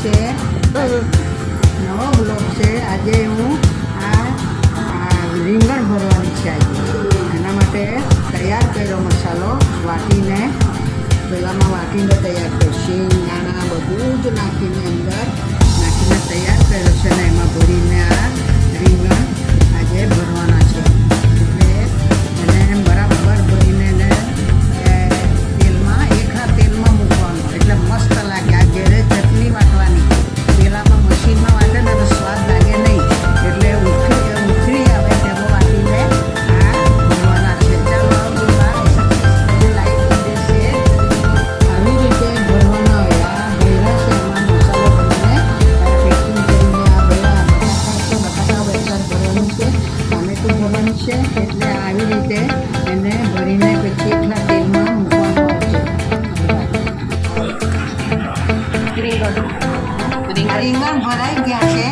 છે નવો બ્લોગ છે. આજે હું આ રીંગણ ભરવાની છે. આજે એના માટે તૈયાર કર્યો મસાલો વાટીને, પહેલાંમાં વાટીને તૈયાર કર્યો. શીંગ દાણા બધું જ નાખીને અંદર નાખીને તૈયાર કર્યો છે ને એમાં ભરીને આ રીંગણ આજે ભરવાના છે. એટલે એને બરાબર ભરીને એને તેલમાં એકલા તેલમાં મૂકવાનું એટલે મસ્ત લાગે. આ ઘેરે ચટણી વાટવાની, પેલામાં મશીનમાં વાટે ને તો સ્વાદ લાગે નહીં, એટલે ઉથરી આવે તેમાં વાટીને આ ભરવાના છે. ચાલો લાઈટ દેશે આવી રીતે ભરવાના હોય. આ ભર્યા છે એમાં મસાલો ભરીને પેકિંગ કરીને આ બટાકા વેચાણ ભરવાનું છે, ટામેટું ભરવાનું છે. એટલે આવી રીતે એને ભરીને પછી એકલા તેલમાં મૂકવાનું હોય છે. રીંગણ ભરાઈ ગયા છે.